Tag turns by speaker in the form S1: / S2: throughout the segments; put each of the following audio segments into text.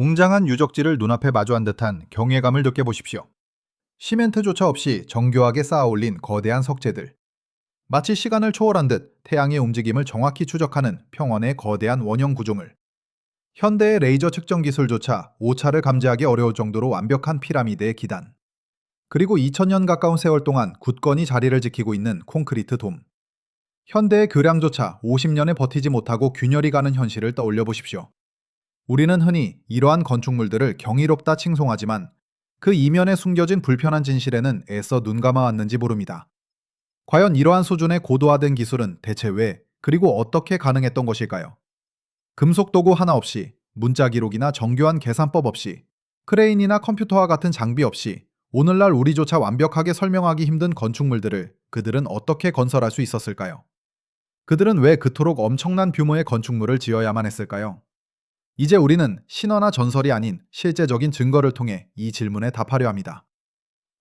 S1: 웅장한 유적지를 눈앞에 마주한 듯한 경외감을 느껴보십시오. 시멘트조차 없이 정교하게 쌓아올린 거대한 석재들. 마치 시간을 초월한 듯 태양의 움직임을 정확히 추적하는 평원의 거대한 원형 구조물. 현대의 레이저 측정 기술조차 오차를 감지하기 어려울 정도로 완벽한 피라미드의 기단. 그리고 2000년 가까운 세월 동안 굳건히 자리를 지키고 있는 콘크리트 돔. 현대의 교량조차 50년에 버티지 못하고 균열이 가는 현실을 떠올려 보십시오. 우리는 흔히 이러한 건축물들을 경이롭다 칭송하지만 그 이면에 숨겨진 불편한 진실에는 애써 눈 감아 왔는지 모릅니다. 과연 이러한 수준의 고도화된 기술은 대체 왜, 그리고 어떻게 가능했던 것일까요? 금속 도구 하나 없이, 문자 기록이나 정교한 계산법 없이, 크레인이나 컴퓨터와 같은 장비 없이 오늘날 우리조차 완벽하게 설명하기 힘든 건축물들을 그들은 어떻게 건설할 수 있었을까요? 그들은 왜 그토록 엄청난 규모의 건축물을 지어야만 했을까요? 이제 우리는 신화나 전설이 아닌 실제적인 증거를 통해 이 질문에 답하려 합니다.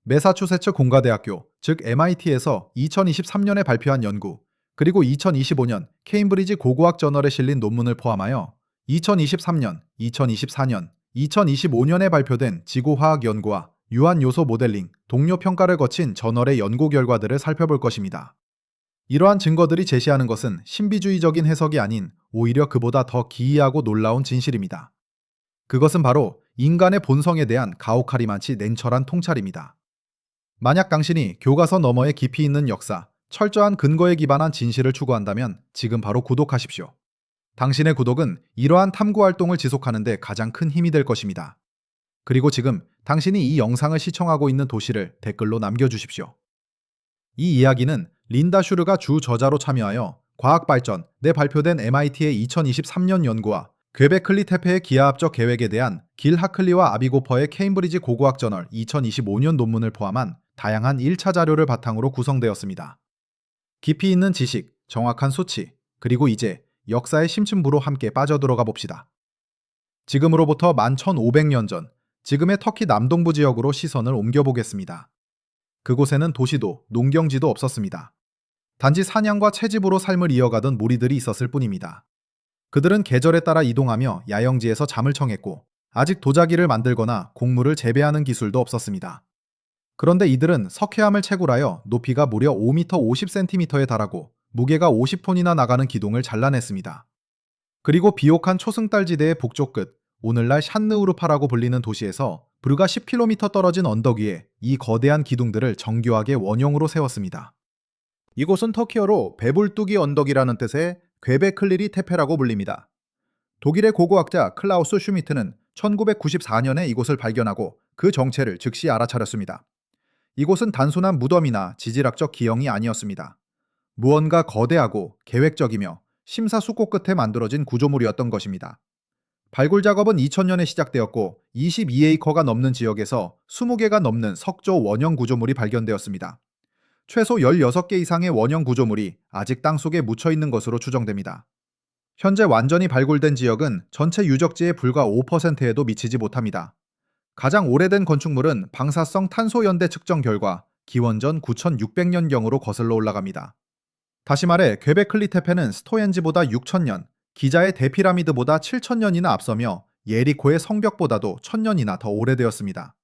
S1: 매사추세츠 공가대학교, 즉 MIT에서 2023년에 발표한 연구, 그리고 2025년 케임브리지 고고학 저널에 실린 논문을 포함하여 2023년, 2024년, 2025년에 발표된 지구화학 연구와 유한 요소 모델링, 동료 평가를 거친 저널의 연구 결과들을 살펴볼 것입니다. 이러한 증거들이 제시하는 것은 신비주의적인 해석이 아닌 오히려 그보다 더 기이하고 놀라운 진실입니다. 그것은 바로 인간의 본성에 대한 가혹하리만치 냉철한 통찰입니다. 만약 당신이 교과서 너머에 깊이 있는 역사, 철저한 근거에 기반한 진실을 추구한다면 지금 바로 구독하십시오. 당신의 구독은 이러한 탐구 활동을 지속하는 데 가장 큰 힘이 될 것입니다. 그리고 지금 당신이 이 영상을 시청하고 있는 도시를 댓글로 남겨주십시오. 이 이야기는 린다 슈르가 주 저자로 참여하여 과학발전에 발표된 MIT의 2023년 연구와 퀘베클리 테페의 기하학적 계획에 대한 길 하클리와 아비고퍼의 케임브리지 고고학 저널 2025년 논문을 포함한 다양한 1차 자료를 바탕으로 구성되었습니다. 깊이 있는 지식, 정확한 수치, 그리고 이제 역사의 심층부로 함께 빠져들어가 봅시다. 지금으로부터 11,500년 전, 지금의 터키 남동부 지역으로 시선을 옮겨보겠습니다. 그곳에는 도시도 농경지도 없었습니다. 단지 사냥과 채집으로 삶을 이어가던 무리들이 있었을 뿐입니다. 그들은 계절에 따라 이동하며 야영지에서 잠을 청했고 아직 도자기를 만들거나 곡물을 재배하는 기술도 없었습니다. 그런데 이들은 석회암을 채굴하여 높이가 무려 5m 50cm에 달하고 무게가 50톤이나 나가는 기둥을 잘라냈습니다. 그리고 비옥한 초승달지대의 북쪽 끝, 오늘날 샨느우르파라고 불리는 도시에서 불과 10km 떨어진 언덕 위에 이 거대한 기둥들을 정교하게 원형으로 세웠습니다. 이곳은 터키어로 배불뚝이 언덕이라는 뜻의 괭베클리리 테페라고 불립니다. 독일의 고고학자 클라우스 슈미트는 1994년에 이곳을 발견하고 그 정체를 즉시 알아차렸습니다. 이곳은 단순한 무덤이나 지질학적 기형이 아니었습니다. 무언가 거대하고 계획적이며 심사숙고 끝에 만들어진 구조물이었던 것입니다. 발굴 작업은 2000년에 시작되었고 22에이커가 넘는 지역에서 20개가 넘는 석조 원형 구조물이 발견되었습니다. 최소 16개 이상의 원형 구조물이 아직 땅속에 묻혀 있는 것으로 추정됩니다. 현재 완전히 발굴된 지역은 전체 유적지의 불과 5%에도 미치지 못합니다. 가장 오래된 건축물은 방사성 탄소 연대 측정 결과 기원전 9600년경으로 거슬러 올라갑니다. 다시 말해 괭베클리 테페는 스토헨지보다 6000년, 기자의 대피라미드보다 7000년이나 앞서며 예리코의 성벽보다도 1000년이나 더 오래되었습니다.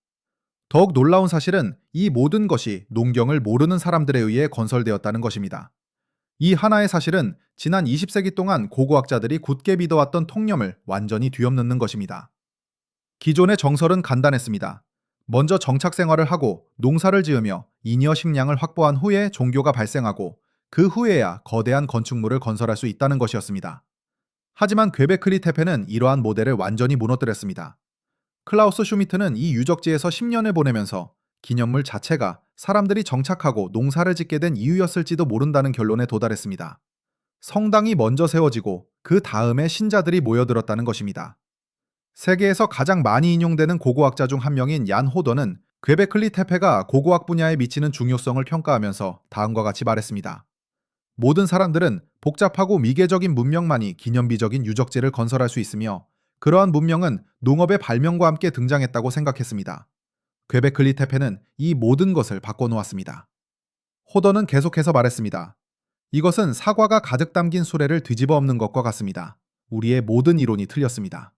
S1: 더욱 놀라운 사실은 이 모든 것이 농경을 모르는 사람들에 의해 건설되었다는 것입니다. 이 하나의 사실은 지난 20세기 동안 고고학자들이 굳게 믿어왔던 통념을 완전히 뒤엎는 것입니다. 기존의 정설은 간단했습니다. 먼저 정착 생활을 하고 농사를 지으며 잉여 식량을 확보한 후에 종교가 발생하고 그 후에야 거대한 건축물을 건설할 수 있다는 것이었습니다. 하지만 괭베클리 테페는 이러한 모델을 완전히 무너뜨렸습니다. 클라우스 슈미트는 이 유적지에서 10년을 보내면서 기념물 자체가 사람들이 정착하고 농사를 짓게 된 이유였을지도 모른다는 결론에 도달했습니다. 성당이 먼저 세워지고 그 다음에 신자들이 모여들었다는 것입니다. 세계에서 가장 많이 인용되는 고고학자 중 한 명인 얀 호더는 괭베클리 테페가 고고학 분야에 미치는 중요성을 평가하면서 다음과 같이 말했습니다. 모든 사람들은 복잡하고 미개적인 문명만이 기념비적인 유적지를 건설할 수 있으며 그러한 문명은 농업의 발명과 함께 등장했다고 생각했습니다. 괭베클리 테페는 이 모든 것을 바꿔놓았습니다. 호더는 계속해서 말했습니다. 이것은 사과가 가득 담긴 수레를 뒤집어 엎는 것과 같습니다. 우리의 모든 이론이 틀렸습니다.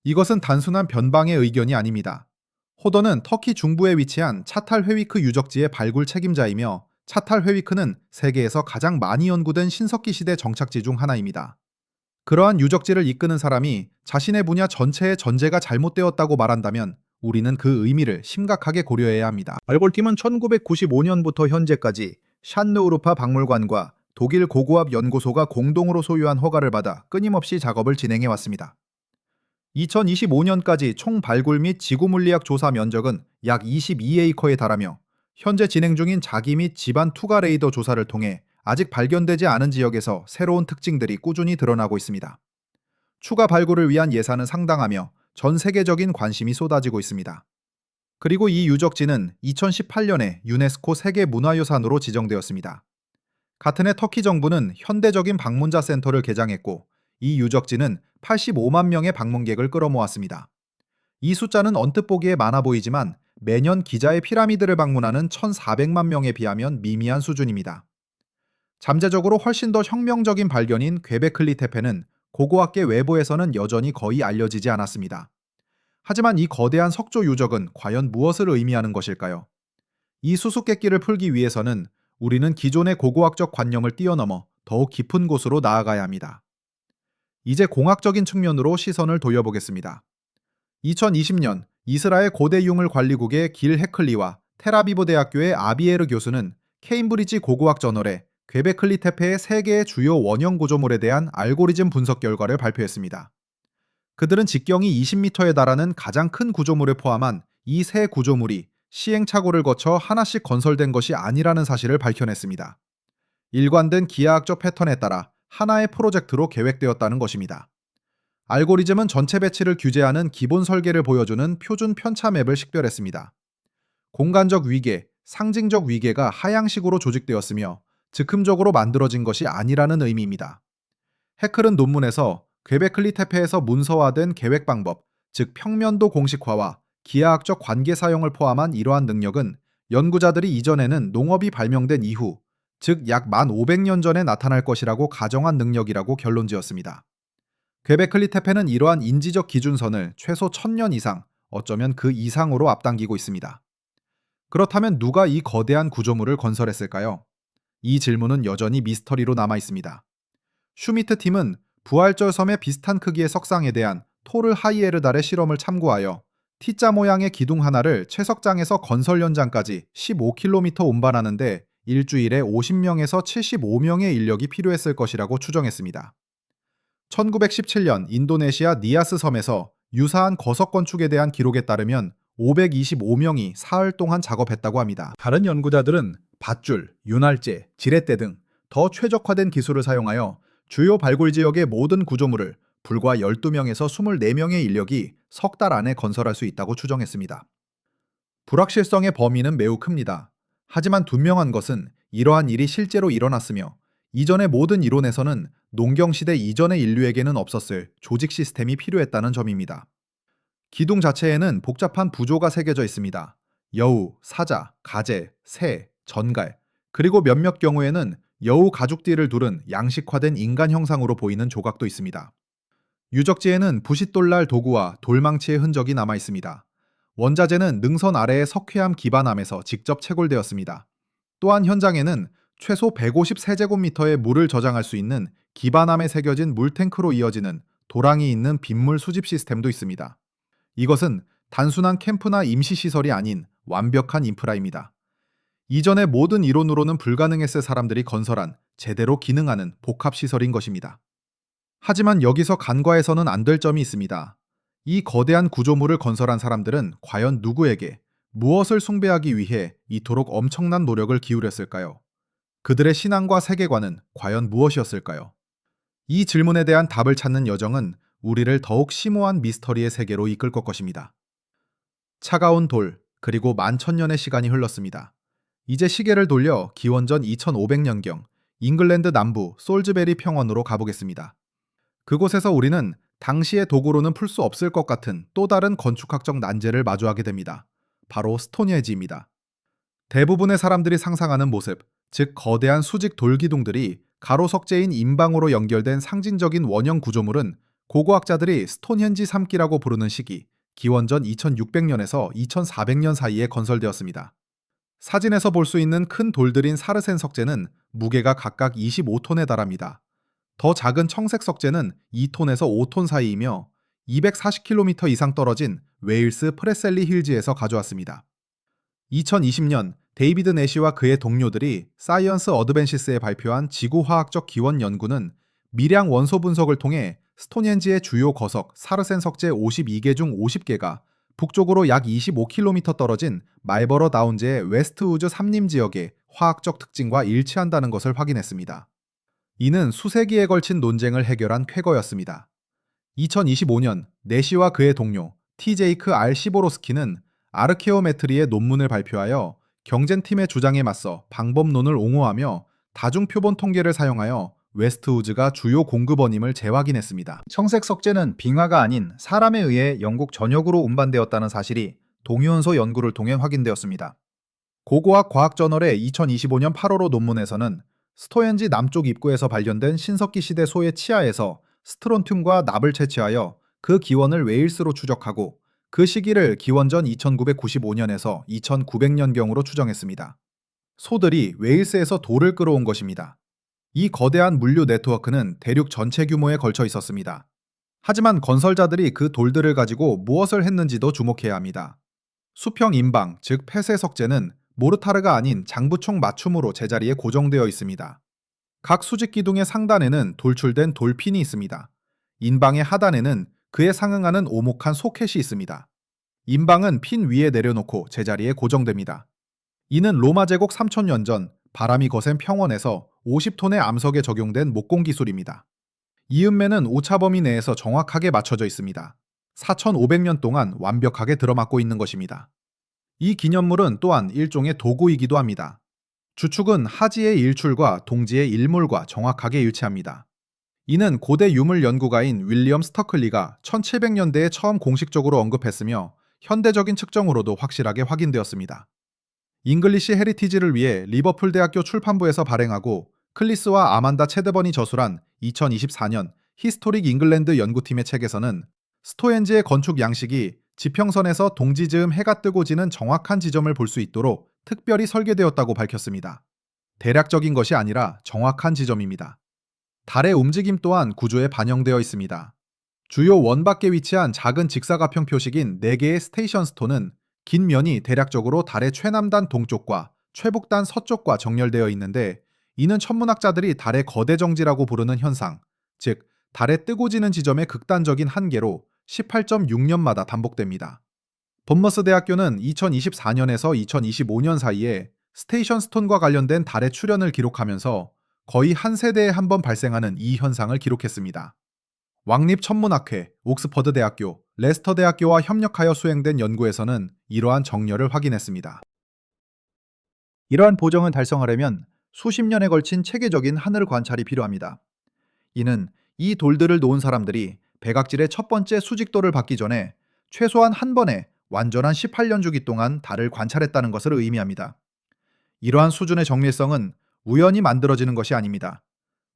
S1: 이것은 단순한 변방의 의견이 아닙니다. 호더는 터키 중부에 위치한 차탈회위크 유적지의 발굴 책임자이며 차탈회위크는 세계에서 가장 많이 연구된 신석기 시대 정착지 중 하나입니다. 그러한 유적지를 이끄는 사람이 자신의 분야 전체의 전제가 잘못되었다고 말한다면 우리는 그 의미를 심각하게 고려해야 합니다. 발굴팀은 1995년부터 현재까지 샨느우르파 박물관과 독일 고고압 연구소가 공동으로 소유한 허가를 받아 끊임없이 작업을 진행해 왔습니다. 2025년까지 총 발굴 및 지구물리학 조사 면적은 약 22에이커에 달하며 현재 진행 중인 자기 및 집안 투가 레이더 조사를 통해 아직 발견되지 않은 지역에서 새로운 특징들이 꾸준히 드러나고 있습니다. 추가 발굴을 위한 예산은 상당하며 전 세계적인 관심이 쏟아지고 있습니다. 그리고 이 유적지는 2018년에 유네스코 세계문화유산으로 지정되었습니다. 같은 해 터키 정부는 현대적인 방문자 센터를 개장했고 이 유적지는 85만 명의 방문객을 끌어모았습니다. 이 숫자는 언뜻 보기에 많아 보이지만 매년 기자의 피라미드를 방문하는 1,400만 명에 비하면 미미한 수준입니다. 잠재적으로 훨씬 더 혁명적인 발견인 괭베클리 테페는 고고학계 외부에서는 여전히 거의 알려지지 않았습니다. 하지만 이 거대한 석조 유적은 과연 무엇을 의미하는 것일까요? 이 수수께끼를 풀기 위해서는 우리는 기존의 고고학적 관념을 뛰어넘어 더욱 깊은 곳으로 나아가야 합니다. 이제 공학적인 측면으로 시선을 돌려보겠습니다. 2020년 이스라엘 고대 유물 관리국의 길 해클리와 텔아비브 대학교의 아비에르 교수는 케임브리지 고고학 저널에 괭베클리 테페의 3개의 주요 원형 구조물에 대한 알고리즘 분석 결과를 발표했습니다. 그들은 직경이 20m에 달하는 가장 큰 구조물을 포함한 이 세 구조물이 시행착오를 거쳐 하나씩 건설된 것이 아니라는 사실을 밝혀냈습니다. 일관된 기하학적 패턴에 따라 하나의 프로젝트로 계획되었다는 것입니다. 알고리즘은 전체 배치를 규제하는 기본 설계를 보여주는 표준 편차 맵을 식별했습니다. 공간적 위계, 상징적 위계가 하향식으로 조직되었으며 즉흥적으로 만들어진 것이 아니라는 의미입니다. 해클은 논문에서 괭베클리 테페에서 문서화된 계획 방법, 즉 평면도 공식화와 기하학적 관계 사용을 포함한 이러한 능력은 연구자들이 이전에는 농업이 발명된 이후, 즉 약 1500년 전에 나타날 것이라고 가정한 능력이라고 결론지었습니다. 괭베클리 테페는 이러한 인지적 기준선을 최소 1000년 이상, 어쩌면 그 이상으로 앞당기고 있습니다. 그렇다면 누가 이 거대한 구조물을 건설했을까요? 이 질문은 여전히 미스터리로 남아 있습니다. 슈미트 팀은 부활절 섬의 비슷한 크기의 석상에 대한 토르 하이에르달의 실험을 참고하여 T자 모양의 기둥 하나를 채석장에서 건설 현장까지 15km 운반하는데 일주일에 50명에서 75명의 인력이 필요했을 것이라고 추정했습니다. 1917년 인도네시아 니아스 섬에서 유사한 거석 건축에 대한 기록에 따르면 525명이 사흘 동안 작업했다고 합니다. 다른 연구자들은 밧줄, 윤활제, 지렛대 등 더 최적화된 기술을 사용하여 주요 발굴 지역의 모든 구조물을 불과 12명에서 24명의 인력이 석 달 안에 건설할 수 있다고 추정했습니다. 불확실성의 범위는 매우 큽니다. 하지만 분명한 것은 이러한 일이 실제로 일어났으며 이전의 모든 이론에서는 농경시대 이전의 인류에게는 없었을 조직 시스템이 필요했다는 점입니다. 기둥 자체에는 복잡한 부조가 새겨져 있습니다. 여우, 사자, 가재, 새, 전갈, 그리고 몇몇 경우에는 여우 가죽띠를 두른 양식화된 인간 형상으로 보이는 조각도 있습니다. 유적지에는 부싯돌날 도구와 돌망치의 흔적이 남아 있습니다. 원자재는 능선 아래의 석회암 기반암에서 직접 채굴되었습니다. 또한 현장에는 최소 150세제곱미터의 물을 저장할 수 있는 기반암에 새겨진 물탱크로 이어지는 도랑이 있는 빗물 수집 시스템도 있습니다. 이것은 단순한 캠프나 임시시설이 아닌 완벽한 인프라입니다. 이전의 모든 이론으로는 불가능했을 사람들이 건설한 제대로 기능하는 복합시설인 것입니다. 하지만 여기서 간과해서는 안 될 점이 있습니다. 이 거대한 구조물을 건설한 사람들은 과연 누구에게, 무엇을 숭배하기 위해 이토록 엄청난 노력을 기울였을까요? 그들의 신앙과 세계관은 과연 무엇이었을까요? 이 질문에 대한 답을 찾는 여정은 우리를 더욱 심오한 미스터리의 세계로 이끌 것입니다. 차가운 돌, 그리고 만천년의 시간이 흘렀습니다. 이제 시계를 돌려 기원전 2500년경 잉글랜드 남부 솔즈베리 평원으로 가보겠습니다. 그곳에서 우리는 당시의 도구로는 풀 수 없을 것 같은 또 다른 건축학적 난제를 마주하게 됩니다. 바로 스톤헤지입니다. 대부분의 사람들이 상상하는 모습, 즉 거대한 수직 돌기둥들이 가로 석재인 인방으로 연결된 상징적인 원형 구조물은 고고학자들이 스톤헨지 3기라고 부르는 시기, 기원전 2600년에서 2400년 사이에 건설되었습니다. 사진에서 볼 수 있는 큰 돌들인 사르센 석재는 무게가 각각 25톤에 달합니다. 더 작은 청색 석재는 2톤에서 5톤 사이이며 240km 이상 떨어진 웨일스 프레셀리 힐즈에서 가져왔습니다. 2020년 데이비드 내시와 그의 동료들이 사이언스 어드밴시스에 발표한 지구화학적 기원 연구는 미량 원소 분석을 통해 스톤헨지의 주요 거석 사르센 석재 52개 중 50개가 북쪽으로 약 25km 떨어진 말버러 다운즈의 웨스트우즈 삼림 지역의 화학적 특징과 일치한다는 것을 확인했습니다. 이는 수세기에 걸친 논쟁을 해결한 쾌거였습니다. 2025년 내시와 그의 동료 티제이크 R 시보로스키는 아르케오메트리의 논문을 발표하여 경쟁팀의 주장에 맞서 방법론을 옹호하며 다중표본 통계를 사용하여 웨스트우즈가 주요 공급원임을 재확인했습니다. 청색 석재는 빙하가 아닌 사람에 의해 영국 전역으로 운반되었다는 사실이 동위원소 연구를 통해 확인되었습니다. 고고학 과학저널의 2025년 8월호 논문에서는 스토헨지 남쪽 입구에서 발견된 신석기 시대 소의 치아에서 스트론튬과 납을 채취하여 그 기원을 웨일스로 추적하고 그 시기를 기원전 2995년에서 2900년경으로 추정했습니다. 소들이 웨일스에서 돌을 끌어온 것입니다. 이 거대한 물류 네트워크는 대륙 전체 규모에 걸쳐 있었습니다. 하지만 건설자들이 그 돌들을 가지고 무엇을 했는지도 주목해야 합니다. 수평 인방, 즉 폐쇄 석재는 모르타르가 아닌 장부총 맞춤으로 제자리에 고정되어 있습니다. 각 수직 기둥의 상단에는 돌출된 돌핀이 있습니다. 인방의 하단에는 그에 상응하는 오목한 소켓이 있습니다. 인방은 핀 위에 내려놓고 제자리에 고정됩니다. 이는 로마 제국 3000년 전 바람이 거센 평원에서 50톤의 암석에 적용된 목공 기술입니다. 이음매는 오차 범위 내에서 정확하게 맞춰져 있습니다. 4500년 동안 완벽하게 들어맞고 있는 것입니다. 이 기념물은 또한 일종의 도구이기도 합니다. 주축은 하지의 일출과 동지의 일몰과 정확하게 일치합니다. 이는 고대 유물 연구가인 윌리엄 스터클리가 1700년대에 처음 공식적으로 언급했으며 현대적인 측정으로도 확실하게 확인되었습니다. 잉글리시 헤리티지를 위해 리버풀 대학교 출판부에서 발행하고 클리스와 아만다 체드번이 저술한 2024년 히스토릭 잉글랜드 연구팀의 책에서는 스토헨지의 건축 양식이 지평선에서 동지 즈음 해가 뜨고 지는 정확한 지점을 볼 수 있도록 특별히 설계되었다고 밝혔습니다. 대략적인 것이 아니라 정확한 지점입니다. 달의 움직임 또한 구조에 반영되어 있습니다. 주요 원 밖에 위치한 작은 직사각형 표식인 4개의 스테이션 스톤은 긴 면이 대략적으로 달의 최남단 동쪽과 최북단 서쪽과 정렬되어 있는데, 이는 천문학자들이 달의 거대 정지라고 부르는 현상, 즉 달의 뜨고 지는 지점의 극단적인 한계로 18.6년마다 반복됩니다. 본머스 대학교는 2024년에서 2025년 사이에 스테이션 스톤과 관련된 달의 출현을 기록하면서 거의 한 세대에 한 번 발생하는 이 현상을 기록했습니다. 왕립천문학회, 옥스퍼드 대학교, 레스터 대학교와 협력하여 수행된 연구에서는 이러한 정렬을 확인했습니다. 이러한 보정을 달성하려면 수십 년에 걸친 체계적인 하늘 관찰이 필요합니다. 이는 이 돌들을 놓은 사람들이 백악질의 첫 번째 수직도를 받기 전에 최소한 한 번에 완전한 18년 주기 동안 달을 관찰했다는 것을 의미합니다. 이러한 수준의 정밀성은 우연히 만들어지는 것이 아닙니다.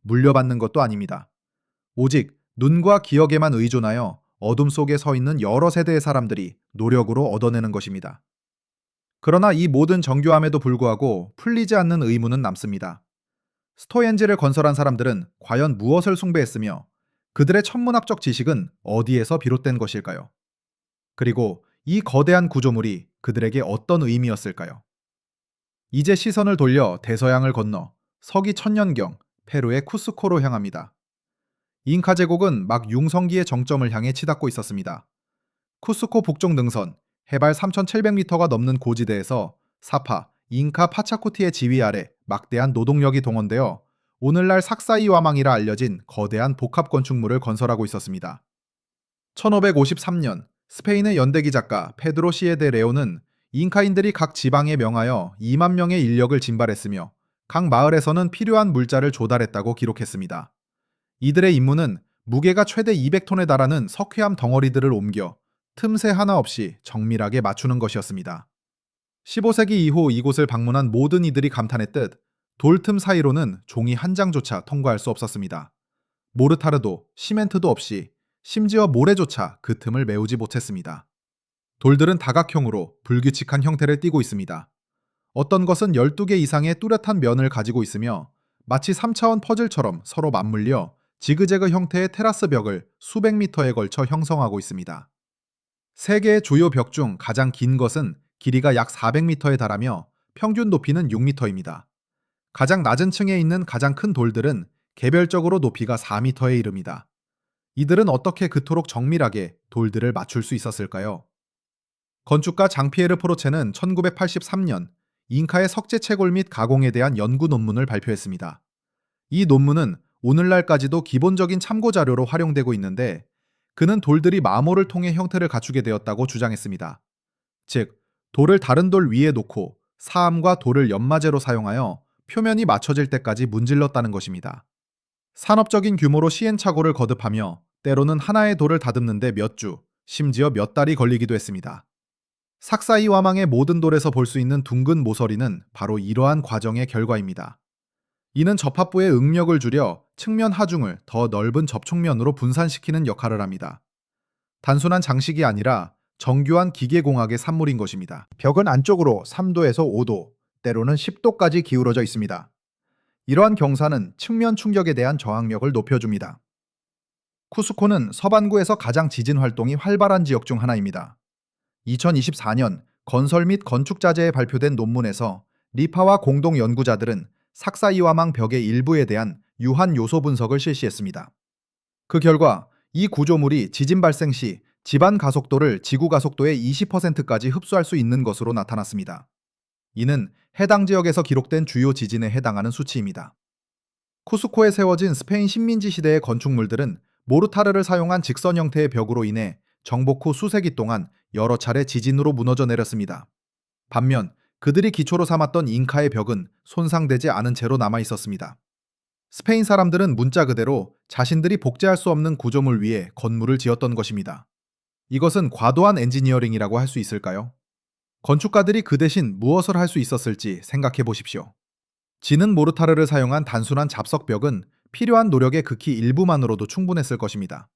S1: 물려받는 것도 아닙니다. 오직 눈과 기억에만 의존하여 어둠 속에 서 있는 여러 세대의 사람들이 노력으로 얻어내는 것입니다. 그러나 이 모든 정교함에도 불구하고 풀리지 않는 의문은 남습니다. 스토헨지를 건설한 사람들은 과연 무엇을 숭배했으며 그들의 천문학적 지식은 어디에서 비롯된 것일까요? 그리고 이 거대한 구조물이 그들에게 어떤 의미였을까요? 이제 시선을 돌려 대서양을 건너 서기 천년경 페루의 쿠스코로 향합니다. 잉카 제국은 막 융성기의 정점을 향해 치닫고 있었습니다. 쿠스코 북쪽 능선, 해발 3,700m가 넘는 고지대에서 사파, 잉카 파차쿠티의 지휘 아래 막대한 노동력이 동원되어 오늘날 삭사이 와망이라 알려진 거대한 복합 건축물을 건설하고 있었습니다. 1553년 스페인의 연대기 작가 페드로 시에데 레오는 잉카인들이 각 지방에 명하여 2만 명의 인력을 진발했으며 각 마을에서는 필요한 물자를 조달했다고 기록했습니다. 이들의 임무는 무게가 최대 200톤에 달하는 석회암 덩어리들을 옮겨 틈새 하나 없이 정밀하게 맞추는 것이었습니다. 15세기 이후 이곳을 방문한 모든 이들이 감탄했듯 돌틈 사이로는 종이 한 장조차 통과할 수 없었습니다. 모르타르도 시멘트도 없이 심지어 모래조차 그 틈을 메우지 못했습니다. 돌들은 다각형으로 불규칙한 형태를 띠고 있습니다. 어떤 것은 12개 이상의 뚜렷한 면을 가지고 있으며 마치 3차원 퍼즐처럼 서로 맞물려 지그재그 형태의 테라스 벽을 수백 미터에 걸쳐 형성하고 있습니다. 세 개의 주요 벽 중 가장 긴 것은 길이가 약 400m에 달하며 평균 높이는 6m입니다. 가장 낮은 층에 있는 가장 큰 돌들은 개별적으로 높이가 4m에 이릅니다. 이들은 어떻게 그토록 정밀하게 돌들을 맞출 수 있었을까요? 건축가 장피에르 포르체는 1983년 잉카의 석재 채굴 및 가공에 대한 연구 논문을 발표했습니다. 이 논문은 오늘날까지도 기본적인 참고 자료로 활용되고 있는데 그는 돌들이 마모를 통해 형태를 갖추게 되었다고 주장했습니다. 즉, 돌을 다른 돌 위에 놓고 사암과 돌을 연마제로 사용하여 표면이 맞춰질 때까지 문질렀다는 것입니다. 산업적인 규모로 시행착오를 거듭하며 때로는 하나의 돌을 다듬는데 몇 주, 심지어 몇 달이 걸리기도 했습니다. 삭사이 와망의 모든 돌에서 볼 수 있는 둥근 모서리는 바로 이러한 과정의 결과입니다. 이는 접합부의 응력을 줄여 측면 하중을 더 넓은 접촉면으로 분산시키는 역할을 합니다. 단순한 장식이 아니라 정교한 기계공학의 산물인 것입니다. 벽은 안쪽으로 3도에서 5도, 때로는 10도까지 기울어져 있습니다. 이러한 경사는 측면 충격에 대한 저항력을 높여줍니다. 쿠스코는 서반구에서 가장 지진 활동이 활발한 지역 중 하나입니다. 2024년 건설 및 건축 자재에 발표된 논문에서 리파와 공동 연구자들은 삭사이와망 벽의 일부에 대한 유한 요소 분석을 실시했습니다. 그 결과 이 구조물이 지진 발생 시 집안 가속도를 지구 가속도의 20%까지 흡수할 수 있는 것으로 나타났습니다. 이는 해당 지역에서 기록된 주요 지진에 해당하는 수치입니다. 쿠스코에 세워진 스페인 식민지 시대의 건축물들은 모르타르를 사용한 직선 형태의 벽으로 인해 정복 후 수세기 동안 여러 차례 지진으로 무너져 내렸습니다. 반면 그들이 기초로 삼았던 잉카의 벽은 손상되지 않은 채로 남아 있었습니다. 스페인 사람들은 문자 그대로 자신들이 복제할 수 없는 구조물 위에 건물을 지었던 것입니다. 이것은 과도한 엔지니어링이라고 할 수 있을까요? 건축가들이 그 대신 무엇을 할 수 있었을지 생각해 보십시오. 지는 모르타르를 사용한 단순한 잡석벽은 필요한 노력의 극히 일부만으로도 충분했을 것입니다.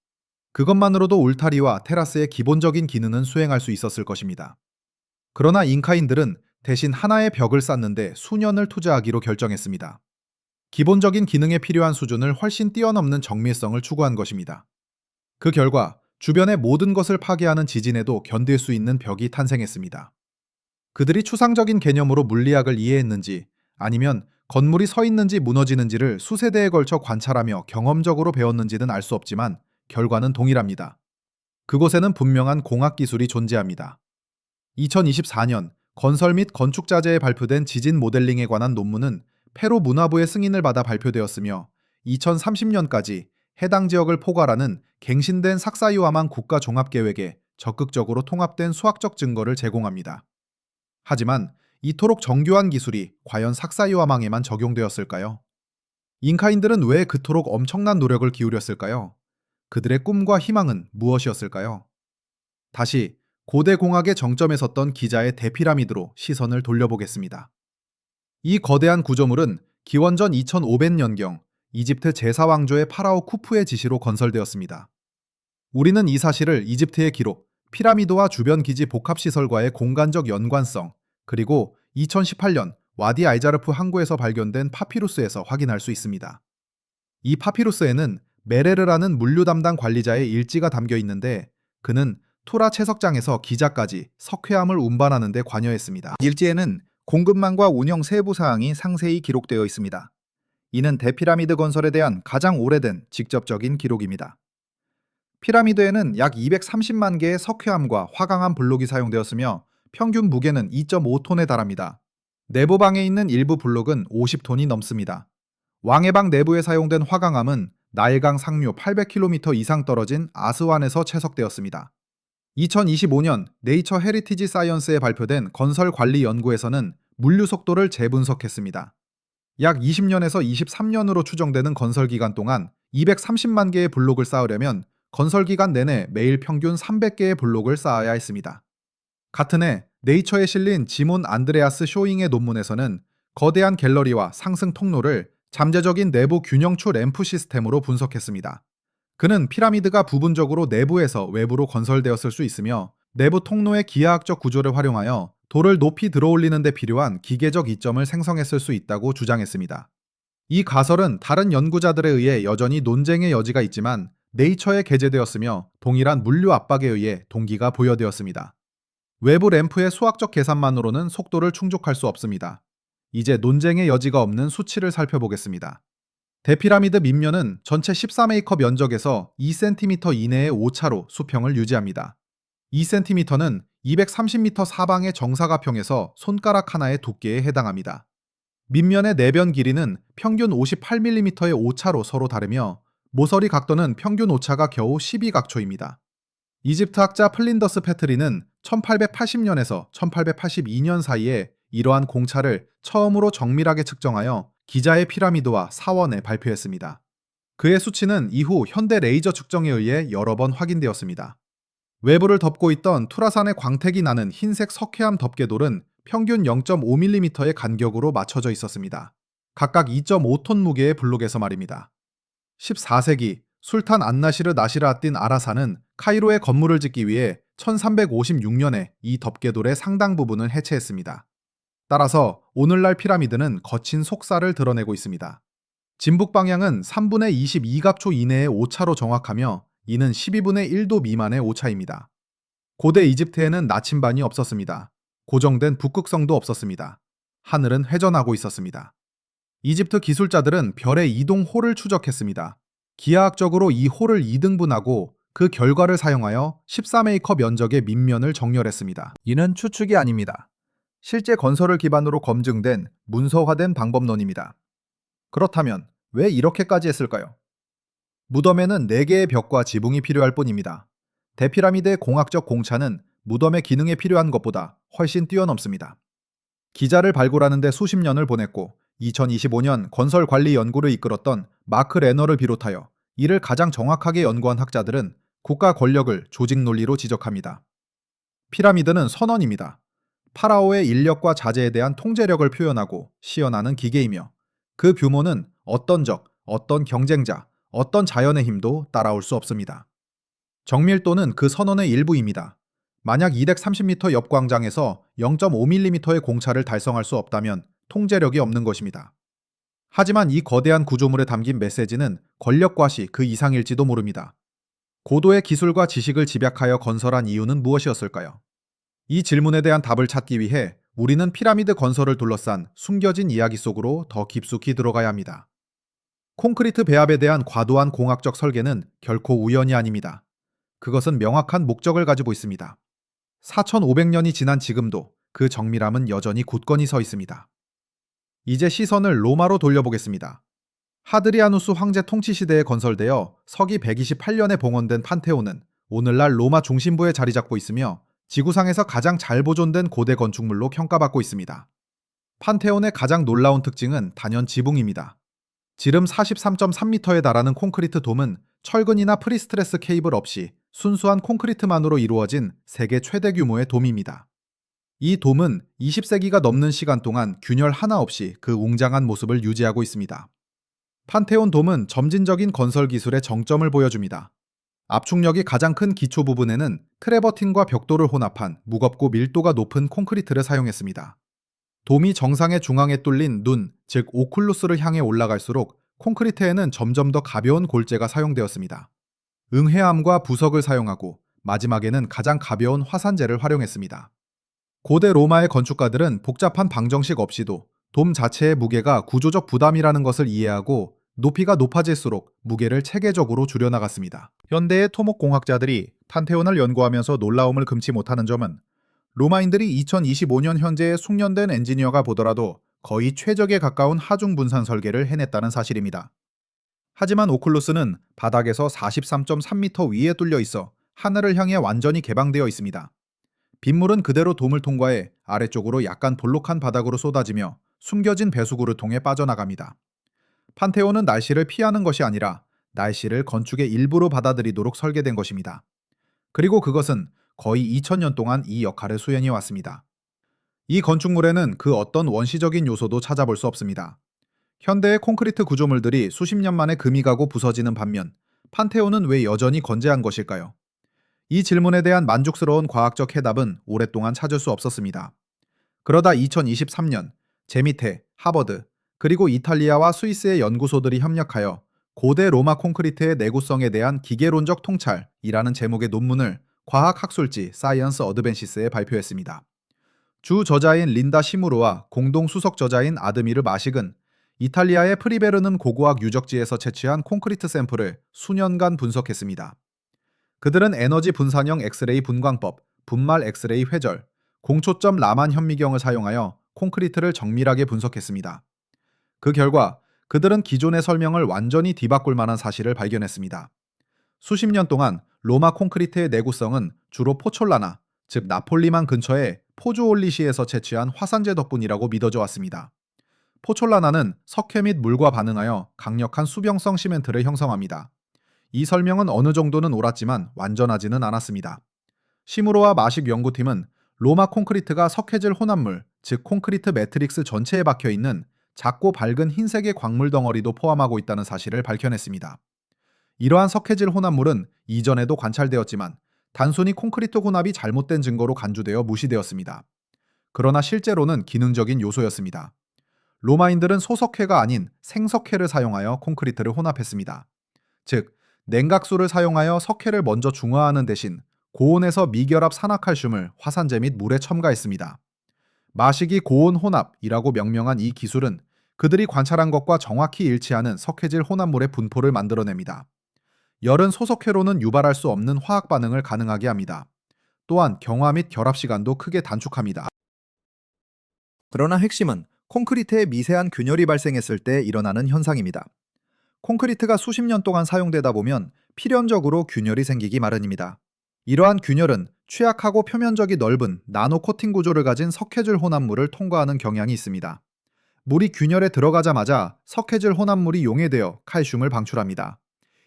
S1: 그것만으로도 울타리와 테라스의 기본적인 기능은 수행할 수 있었을 것입니다. 그러나 잉카인들은 대신 하나의 벽을 쌓는데 수년을 투자하기로 결정했습니다. 기본적인 기능에 필요한 수준을 훨씬 뛰어넘는 정밀성을 추구한 것입니다. 그 결과 주변의 모든 것을 파괴하는 지진에도 견딜 수 있는 벽이 탄생했습니다. 그들이 추상적인 개념으로 물리학을 이해했는지 아니면 건물이 서 있는지 무너지는지를 수세대에 걸쳐 관찰하며 경험적으로 배웠는지는 알 수 없지만 결과는 동일합니다. 그곳에는 분명한 공학 기술이 존재합니다. 2024년 건설 및 건축 자재에 발표된 지진 모델링에 관한 논문은 페루 문화부의 승인을 받아 발표되었으며 2030년까지 해당 지역을 포괄하는 갱신된 삭사이와망 국가 종합계획에 적극적으로 통합된 수학적 증거를 제공합니다. 하지만 이토록 정교한 기술이 과연 삭사이와망에만 적용되었을까요? 잉카인들은 왜 그토록 엄청난 노력을 기울였을까요? 그들의 꿈과 희망은 무엇이었을까요? 다시 고대 공학의 정점에 섰던 기자의 대피라미드로 시선을 돌려보겠습니다. 이 거대한 구조물은 기원전 2500년경 이집트 제4왕조의 파라오 쿠푸의 지시로 건설되었습니다. 우리는 이 사실을 이집트의 기록, 피라미드와 주변 기지 복합시설과의 공간적 연관성, 그리고 2018년 와디 알자르프 항구에서 발견된 파피루스에서 확인할 수 있습니다. 이 파피루스에는 메레르라는 물류 담당 관리자의 일지가 담겨 있는데 그는 투라 채석장에서 기자까지 석회암을 운반하는 데 관여했습니다. 일지에는 공급망과 운영 세부 사항이 상세히 기록되어 있습니다. 이는 대피라미드 건설에 대한 가장 오래된 직접적인 기록입니다. 피라미드에는 약 230만 개의 석회암과 화강암 블록이 사용되었으며 평균 무게는 2.5톤에 달합니다. 내부방에 있는 일부 블록은 50톤이 넘습니다. 왕의 방 내부에 사용된 화강암은 나일강 상류 800km 이상 떨어진 아스완에서 채석되었습니다. 2025년 네이처 헤리티지 사이언스에 발표된 건설 관리 연구에서는 물류 속도를 재분석했습니다. 약 20년에서 23년으로 추정되는 건설 기간 동안 230만 개의 블록을 쌓으려면 건설 기간 내내 매일 평균 300개의 블록을 쌓아야 했습니다. 같은 해 네이처에 실린 지몬 안드레아스 쇼잉의 논문에서는 거대한 갤러리와 상승 통로를 잠재적인 내부 균형추 램프 시스템으로 분석했습니다. 그는 피라미드가 부분적으로 내부에서 외부로 건설되었을 수 있으며 내부 통로의 기하학적 구조를 활용하여 돌을 높이 들어올리는 데 필요한 기계적 이점을 생성했을 수 있다고 주장했습니다. 이 가설은 다른 연구자들에 의해 여전히 논쟁의 여지가 있지만 네이처에 게재되었으며 동일한 물류 압박에 의해 동기가 부여되었습니다. 외부 램프의 수학적 계산만으로는 속도를 충족할 수 없습니다. 이제 논쟁의 여지가 없는 수치를 살펴보겠습니다. 대피라미드 밑면은 전체 13에이커 면적에서 2cm 이내의 오차로 수평을 유지합니다. 2cm는 230m 사방의 정사각형에서 손가락 하나의 두께에 해당합니다. 밑면의 내변 길이는 평균 58mm의 오차로 서로 다르며 모서리 각도는 평균 오차가 겨우 12각초입니다. 이집트 학자 플린더스 패트리는 1880년에서 1882년 사이에 이러한 공차를 처음으로 정밀하게 측정하여 기자의 피라미드와 사원에 발표했습니다. 그의 수치는 이후 현대 레이저 측정에 의해 여러 번 확인되었습니다. 외부를 덮고 있던 투라산의 광택이 나는 흰색 석회암 덮개돌은 평균 0.5mm의 간격으로 맞춰져 있었습니다. 각각 2.5톤 무게의 블록에서 말입니다. 14세기 술탄 안나시르 나시르 아딘 아라사는 카이로에 건물을 짓기 위해 1356년에 이 덮개돌의 상당 부분을 해체했습니다. 따라서 오늘날 피라미드는 거친 속살을 드러내고 있습니다. 진북 방향은 3분의 22갑초 이내의 오차로 정확하며 이는 12분의 1도 미만의 오차입니다. 고대 이집트에는 나침반이 없었습니다. 고정된 북극성도 없었습니다. 하늘은 회전하고 있었습니다. 이집트 기술자들은 별의 이동 호를 추적했습니다. 기하학적으로 이 호를 2등분하고 그 결과를 사용하여 13에이커 면적의 밑면을 정렬했습니다. 이는 추측이 아닙니다. 실제 건설을 기반으로 검증된 문서화된 방법론입니다. 그렇다면 왜 이렇게까지 했을까요? 무덤에는 4개의 벽과 지붕이 필요할 뿐입니다. 대피라미드의 공학적 공차는 무덤의 기능에 필요한 것보다 훨씬 뛰어넘습니다. 기자를 발굴하는 데 수십 년을 보냈고 2025년 건설 관리 연구를 이끌었던 마크 레너를 비롯하여 이를 가장 정확하게 연구한 학자들은 국가 권력을 조직 논리로 지적합니다. 피라미드는 선언입니다. 파라오의 인력과 자재에 대한 통제력을 표현하고 시연하는 기계이며 그 규모는 어떤 적, 어떤 경쟁자, 어떤 자연의 힘도 따라올 수 없습니다. 정밀도는 그 선언의 일부입니다. 만약 230m 옆 광장에서 0.5mm의 공차를 달성할 수 없다면 통제력이 없는 것입니다. 하지만 이 거대한 구조물에 담긴 메시지는 권력 과시 그 이상일지도 모릅니다. 고도의 기술과 지식을 집약하여 건설한 이유는 무엇이었을까요? 이 질문에 대한 답을 찾기 위해 우리는 피라미드 건설을 둘러싼 숨겨진 이야기 속으로 더 깊숙이 들어가야 합니다. 콘크리트 배합에 대한 과도한 공학적 설계는 결코 우연이 아닙니다. 그것은 명확한 목적을 가지고 있습니다. 4,500년이 지난 지금도 그 정밀함은 여전히 굳건히 서 있습니다. 이제 시선을 로마로 돌려보겠습니다. 하드리아누스 황제 통치 시대에 건설되어 서기 128년에 봉헌된 판테온은 오늘날 로마 중심부에 자리 잡고 있으며 지구상에서 가장 잘 보존된 고대 건축물로 평가받고 있습니다. 판테온의 가장 놀라운 특징은 단연 지붕입니다. 지름 43.3m에 달하는 콘크리트 돔은 철근이나 프리스트레스 케이블 없이 순수한 콘크리트만으로 이루어진 세계 최대 규모의 돔입니다. 이 돔은 20세기가 넘는 시간 동안 균열 하나 없이 그 웅장한 모습을 유지하고 있습니다. 판테온 돔은 점진적인 건설 기술의 정점을 보여줍니다. 압축력이 가장 큰 기초 부분에는 트래버틴과 벽돌을 혼합한 무겁고 밀도가 높은 콘크리트를 사용했습니다. 돔이 정상의 중앙에 뚫린 눈, 즉 오쿨루스를 향해 올라갈수록 콘크리트에는 점점 더 가벼운 골재가 사용되었습니다. 응해암과 부석을 사용하고 마지막에는 가장 가벼운 화산재를 활용했습니다. 고대 로마의 건축가들은 복잡한 방정식 없이도 돔 자체의 무게가 구조적 부담이라는 것을 이해하고 높이가 높아질수록 무게를 체계적으로 줄여나갔습니다. 현대의 토목공학자들이 판테온을 연구하면서 놀라움을 금치 못하는 점은 로마인들이 2025년 현재의 숙련된 엔지니어가 보더라도 거의 최적에 가까운 하중 분산 설계를 해냈다는 사실입니다. 하지만 오쿨루스는 바닥에서 43.3m 위에 뚫려 있어 하늘을 향해 완전히 개방되어 있습니다. 빗물은 그대로 돔을 통과해 아래쪽으로 약간 볼록한 바닥으로 쏟아지며 숨겨진 배수구를 통해 빠져나갑니다. 판테온은 날씨를 피하는 것이 아니라 날씨를 건축의 일부로 받아들이도록 설계된 것입니다. 그리고 그것은 거의 2000년 동안 이 역할을 수행해 왔습니다. 이 건축물에는 그 어떤 원시적인 요소도 찾아볼 수 없습니다. 현대의 콘크리트 구조물들이 수십 년 만에 금이 가고 부서지는 반면 판테온은 왜 여전히 건재한 것일까요? 이 질문에 대한 만족스러운 과학적 해답은 오랫동안 찾을 수 없었습니다. 그러다 2023년 제미테, 하버드, 그리고 이탈리아와 스위스의 연구소들이 협력하여 고대 로마 콘크리트의 내구성에 대한 기계론적 통찰이라는 제목의 논문을 과학학술지 사이언스 어드밴시스에 발표했습니다. 주 저자인 린다 시무르와 공동 수석 저자인 아드미르 마식은 이탈리아의 프리베르는 고고학 유적지에서 채취한 콘크리트 샘플을 수년간 분석했습니다. 그들은 에너지 분산형 엑스레이 분광법, 분말 엑스레이 회절, 공초점 라만 현미경을 사용하여 콘크리트를 정밀하게 분석했습니다. 그 결과 그들은 기존의 설명을 완전히 뒤바꿀 만한 사실을 발견했습니다. 수십 년 동안 로마 콘크리트의 내구성은 주로 포촐라나, 즉 나폴리만 근처의 포주올리시에서 채취한 화산재 덕분이라고 믿어져 왔습니다. 포촐라나는 석회 및 물과 반응하여 강력한 수병성 시멘트를 형성합니다. 이 설명은 어느 정도는 옳았지만 완전하지는 않았습니다. 시무로와 마식 연구팀은 로마 콘크리트가 석회질 혼합물, 즉 콘크리트 매트릭스 전체에 박혀 있는 작고 밝은 흰색의 광물 덩어리도 포함하고 있다는 사실을 밝혀냈습니다. 이러한 석회질 혼합물은 이전에도 관찰되었지만 단순히 콘크리트 혼합이 잘못된 증거로 간주되어 무시되었습니다. 그러나 실제로는 기능적인 요소였습니다. 로마인들은 소석회가 아닌 생석회를 사용하여 콘크리트를 혼합했습니다. 즉, 냉각수를 사용하여 석회를 먼저 중화하는 대신 고온에서 미결합 산화칼슘을 화산재 및 물에 첨가했습니다. 마식이 고온 혼합이라고 명명한 이 기술은 그들이 관찰한 것과 정확히 일치하는 석회질 혼합물의 분포를 만들어냅니다. 열은 소석회로는 유발할 수 없는 화학 반응을 가능하게 합니다. 또한 경화 및 결합 시간도 크게 단축합니다. 그러나 핵심은 콘크리트에 미세한 균열이 발생했을 때 일어나는 현상입니다. 콘크리트가 수십 년 동안 사용되다 보면 필연적으로 균열이 생기기 마련입니다. 이러한 균열은 취약하고 표면적이 넓은 나노 코팅 구조를 가진 석회질 혼합물을 통과하는 경향이 있습니다. 물이 균열에 들어가자마자 석회질 혼합물이 용해되어 칼슘을 방출합니다.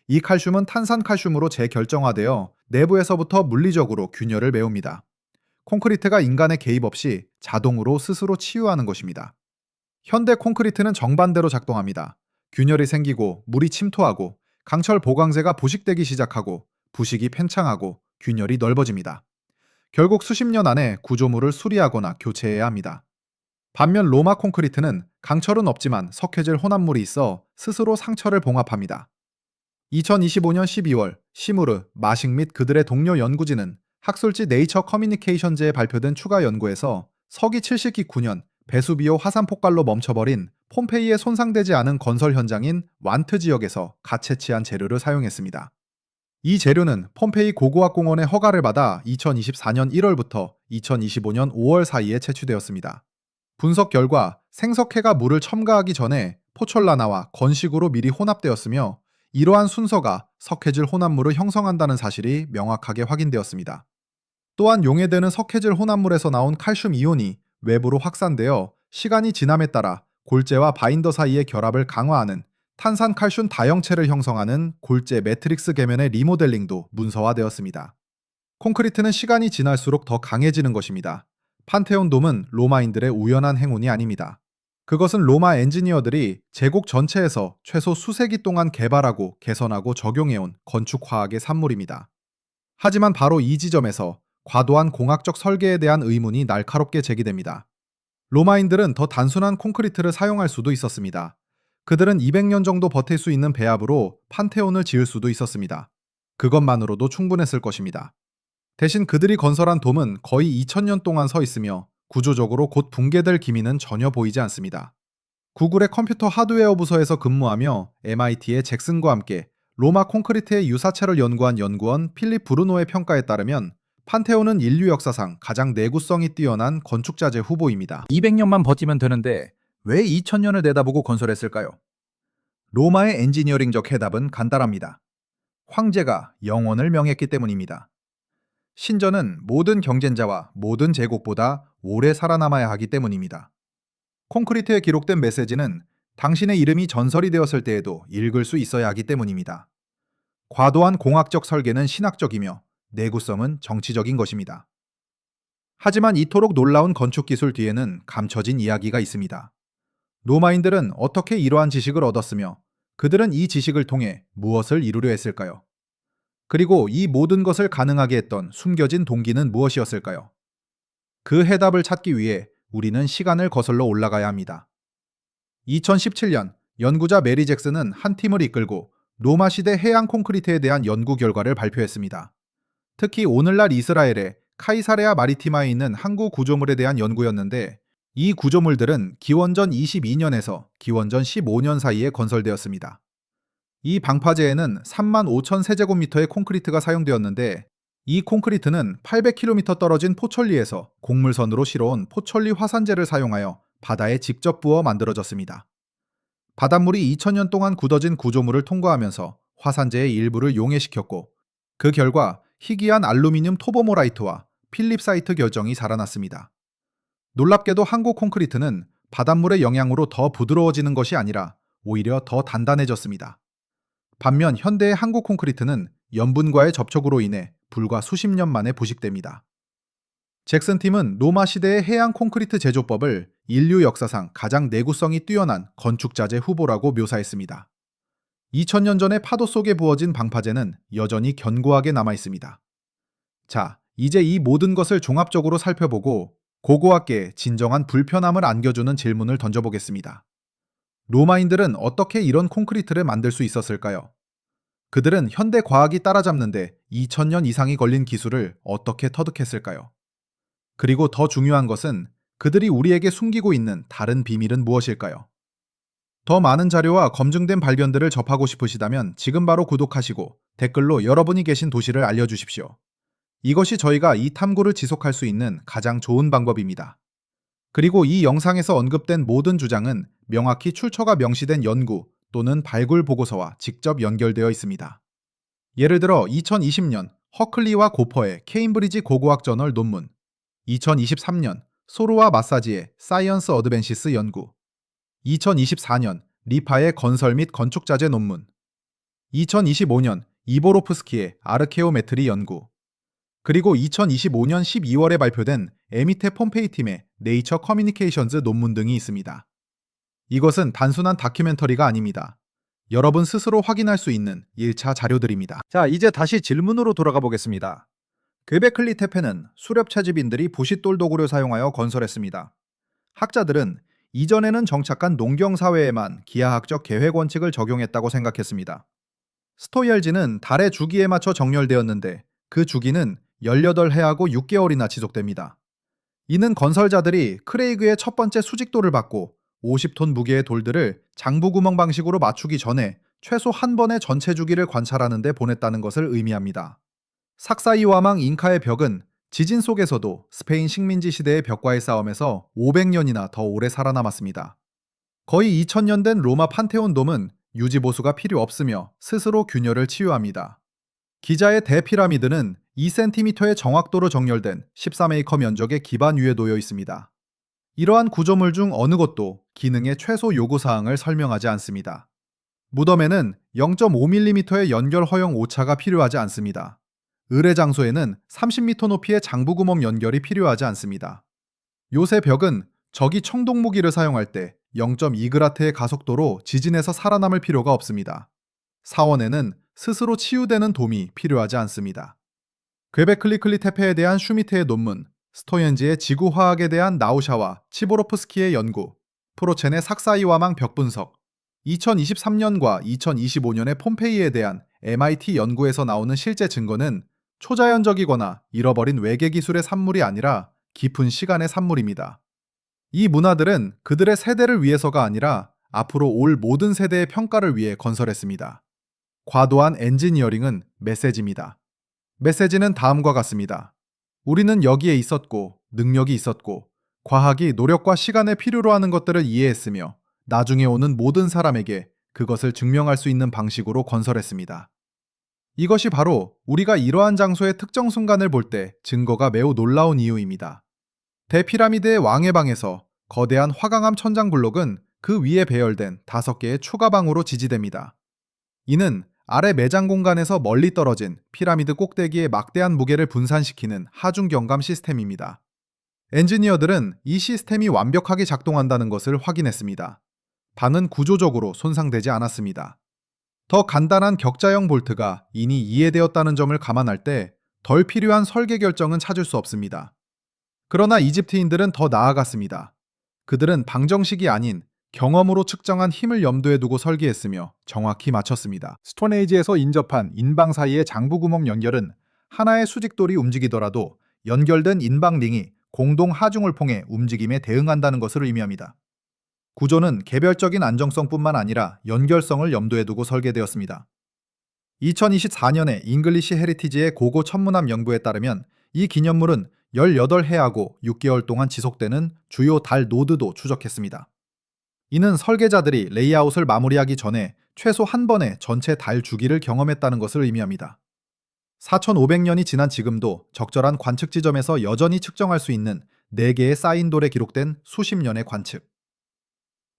S1: 이 칼슘은 탄산칼슘으로 재결정화되어 내부에서부터 물리적으로 균열을 메웁니다. 콘크리트가 인간의 개입 없이 자동으로 스스로 치유하는 것입니다. 현대 콘크리트는 정반대로 작동합니다. 균열이 생기고 물이 침투하고 강철 보강재가 부식되기 시작하고 부식이 팽창하고 균열이 넓어집니다. 결국 수십 년 안에 구조물을 수리하거나 교체해야 합니다. 반면 로마 콘크리트는 강철은 없지만 석회질 혼합물이 있어 스스로 상처를 봉합합니다. 2025년 12월 시무르, 마식 및 그들의 동료 연구진은 학술지 네이처 커뮤니케이션즈에 발표된 추가 연구에서 서기 70기 9년 베수비오 화산 폭발로 멈춰버린 폼페이에 손상되지 않은 건설 현장인 완트 지역에서 갓 채취한 재료를 사용했습니다. 이 재료는 폼페이 고고학공원의 허가를 받아 2024년 1월부터 2025년 5월 사이에 채취되었습니다. 분석 결과 생석회가 물을 첨가하기 전에 포촐라나와 건식으로 미리 혼합되었으며 이러한 순서가 석회질 혼합물을 형성한다는 사실이 명확하게 확인되었습니다. 또한 용해되는 석회질 혼합물에서 나온 칼슘 이온이 외부로 확산되어 시간이 지남에 따라 골재와 바인더 사이의 결합을 강화하는 탄산칼슘 다형체를 형성하는 골재 매트릭스 계면의 리모델링도 문서화되었습니다. 콘크리트는 시간이 지날수록 더 강해지는 것입니다. 판테온 돔은 로마인들의 우연한 행운이 아닙니다. 그것은 로마 엔지니어들이 제국 전체에서 최소 수세기 동안 개발하고 개선하고 적용해온 건축화학의 산물입니다. 하지만 바로 이 지점에서 과도한 공학적 설계에 대한 의문이 날카롭게 제기됩니다. 로마인들은 더 단순한 콘크리트를 사용할 수도 있었습니다. 그들은 200년 정도 버틸 수 있는 배합으로 판테온을 지을 수도 있었습니다. 그것만으로도 충분했을 것입니다. 대신 그들이 건설한 돔은 거의 2000년 동안 서 있으며 구조적으로 곧 붕괴될 기미는 전혀 보이지 않습니다. 구글의 컴퓨터 하드웨어 부서에서 근무하며 MIT의 잭슨과 함께 로마 콘크리트의 유사체를 연구한 연구원 필립 브루노의 평가에 따르면 판테온은 인류 역사상 가장 내구성이 뛰어난 건축자재 후보입니다. 200년만 버티면 되는데 왜 2000년을 내다보고 건설했을까요? 로마의 엔지니어링적 해답은 간단합니다. 황제가 영원을 명했기 때문입니다. 신전은 모든 경쟁자와 모든 제국보다 오래 살아남아야 하기 때문입니다. 콘크리트에 기록된 메시지는 당신의 이름이 전설이 되었을 때에도 읽을 수 있어야 하기 때문입니다. 과도한 공학적 설계는 신학적이며 내구성은 정치적인 것입니다. 하지만 이토록 놀라운 건축 기술 뒤에는 감춰진 이야기가 있습니다. 로마인들은 어떻게 이러한 지식을 얻었으며 그들은 이 지식을 통해 무엇을 이루려 했을까요? 그리고 이 모든 것을 가능하게 했던 숨겨진 동기는 무엇이었을까요? 그 해답을 찾기 위해 우리는 시간을 거슬러 올라가야 합니다. 2017년 연구자 메리 잭슨은 한 팀을 이끌고 로마 시대 해양 콘크리트에 대한 연구 결과를 발표했습니다. 특히 오늘날 이스라엘의 카이사레아 마리티마에 있는 항구 구조물에 대한 연구였는데, 이 구조물들은 기원전 22년에서 기원전 15년 사이에 건설되었습니다. 이 방파제에는 3만 5천 세제곱미터의 콘크리트가 사용되었는데, 이 콘크리트는 800km 떨어진 포철리에서 곡물선으로 실어온 포철리 화산재를 사용하여 바다에 직접 부어 만들어졌습니다. 바닷물이 2000년 동안 굳어진 구조물을 통과하면서 화산재의 일부를 용해시켰고, 그 결과 희귀한 알루미늄 토보모라이트와 필립사이트 결정이 자라났습니다. 놀랍게도 항구 콘크리트는 바닷물의 영향으로 더 부드러워지는 것이 아니라 오히려 더 단단해졌습니다. 반면 현대의 항구 콘크리트는 염분과의 접촉으로 인해 불과 수십 년 만에 부식됩니다. 잭슨 팀은 로마 시대의 해양 콘크리트 제조법을 인류 역사상 가장 내구성이 뛰어난 건축자재 후보라고 묘사했습니다. 2000년 전에 파도 속에 부어진 방파제는 여전히 견고하게 남아 있습니다. 자, 이제 이 모든 것을 종합적으로 살펴보고 고고학계에 진정한 불편함을 안겨주는 질문을 던져보겠습니다. 로마인들은 어떻게 이런 콘크리트를 만들 수 있었을까요? 그들은 현대 과학이 따라잡는데 2000년 이상이 걸린 기술을 어떻게 터득했을까요? 그리고 더 중요한 것은 그들이 우리에게 숨기고 있는 다른 비밀은 무엇일까요? 더 많은 자료와 검증된 발견들을 접하고 싶으시다면 지금 바로 구독하시고 댓글로 여러분이 계신 도시를 알려주십시오. 이것이 저희가 이 탐구를 지속할 수 있는 가장 좋은 방법입니다. 그리고 이 영상에서 언급된 모든 주장은 명확히 출처가 명시된 연구 또는 발굴 보고서와 직접 연결되어 있습니다. 예를 들어 2020년 허클리와 고퍼의 케임브리지 고고학 저널 논문, 2023년 소르와 마사지의 사이언스 어드밴시스 연구, 2024년 리파의 건설 및 건축자재 논문, 2025년 이보로프스키의 아르케오메트리 연구, 그리고 2025년 12월에 발표된 에미테 폼페이 팀의 네이처 커뮤니케이션즈 논문 등이 있습니다. 이것은 단순한 다큐멘터리가 아닙니다. 여러분 스스로 확인할 수 있는 1차 자료들입니다. 자, 이제 다시 질문으로 돌아가 보겠습니다. gö베클리 테페는 수렵 채집인들이 부싯돌 도구를 사용하여 건설했습니다. 학자들은 이전에는 정착한 농경 사회에만 기하학적 계획 원칙을 적용했다고 생각했습니다. 스토이알지는 달의 주기에 맞춰 정렬되었는데 그 주기는 18해하고 6개월이나 지속됩니다. 이는 건설자들이 크레이그의 첫 번째 수직돌을 받고 50톤 무게의 돌들을 장부구멍 방식으로 맞추기 전에 최소 한 번의 전체 주기를 관찰하는 데 보냈다는 것을 의미합니다. 삭사이와망 잉카의 벽은 지진 속에서도 스페인 식민지 시대의 벽과의 싸움에서 500년이나 더 오래 살아남았습니다. 거의 2000년 된 로마 판테온 돔은 유지보수가 필요 없으며 스스로 균열을 치유합니다. 기자의 대피라미드는 2cm의 정확도로 정렬된 13에이커 면적의 기반 위에 놓여 있습니다. 이러한 구조물 중 어느 것도 기능의 최소 요구사항을 설명하지 않습니다. 무덤에는 0.5mm의 연결 허용 오차가 필요하지 않습니다. 의뢰 장소에는 30m 높이의 장부구멍 연결이 필요하지 않습니다. 요새 벽은 적이 청동 무기를 사용할 때 0.2g의 가속도로 지진에서 살아남을 필요가 없습니다. 사원에는 스스로 치유되는 돔이 필요하지 않습니다. gö베클리 테페에 대한 슈미트의 논문, 스토옌지의 지구화학에 대한 나우샤와 치보로프스키의 연구, 프로첸의 삭사이와망 벽 분석, 2023년과 2025년의 폼페이에 대한 MIT 연구에서 나오는 실제 증거는 초자연적이거나 잃어버린 외계 기술의 산물이 아니라 깊은 시간의 산물입니다. 이 문화들은 그들의 세대를 위해서가 아니라 앞으로 올 모든 세대의 평가를 위해 건설했습니다. 과도한 엔지니어링은 메시지입니다. 메시지는 다음과 같습니다. 우리는 여기에 있었고, 능력이 있었고, 과학이 노력과 시간을 필요로 하는 것들을 이해했으며, 나중에 오는 모든 사람에게 그것을 증명할 수 있는 방식으로 건설했습니다. 이것이 바로 우리가 이러한 장소의 특정 순간을 볼 때 증거가 매우 놀라운 이유입니다. 대피라미드의 왕의 방에서 거대한 화강암 천장 블록은 그 위에 배열된 5개의 추가 방으로 지지됩니다. 이는 아래 매장 공간에서 멀리 떨어진 피라미드 꼭대기에 막대한 무게를 분산시키는 하중 경감 시스템입니다. 엔지니어들은 이 시스템이 완벽하게 작동한다는 것을 확인했습니다. 방은 구조적으로 손상되지 않았습니다. 더 간단한 격자형 볼트가 이미 이해되었다는 점을 감안할 때 덜 필요한 설계 결정은 찾을 수 없습니다. 그러나 이집트인들은 더 나아갔습니다. 그들은 방정식이 아닌 경험으로 측정한 힘을 염두에 두고 설계했으며 정확히 맞췄습니다. 스톤에이지에서 인접한 인방 사이의 장부구멍 연결은 하나의 수직돌이 움직이더라도 연결된 인방링이 공동 하중을 통해 움직임에 대응한다는 것을 의미합니다. 구조는 개별적인 안정성뿐만 아니라 연결성을 염두에 두고 설계되었습니다. 2024년에 잉글리시 헤리티지의 고고 천문학 연구에 따르면 이 기념물은 18해하고 6개월 동안 지속되는 주요 달 노드도 추적했습니다. 이는 설계자들이 레이아웃을 마무리하기 전에 최소 한 번의 전체 달 주기를 경험했다는 것을 의미합니다. 4,500년이 지난 지금도 적절한 관측 지점에서 여전히 측정할 수 있는 4개의 사인돌에 기록된 수십 년의 관측.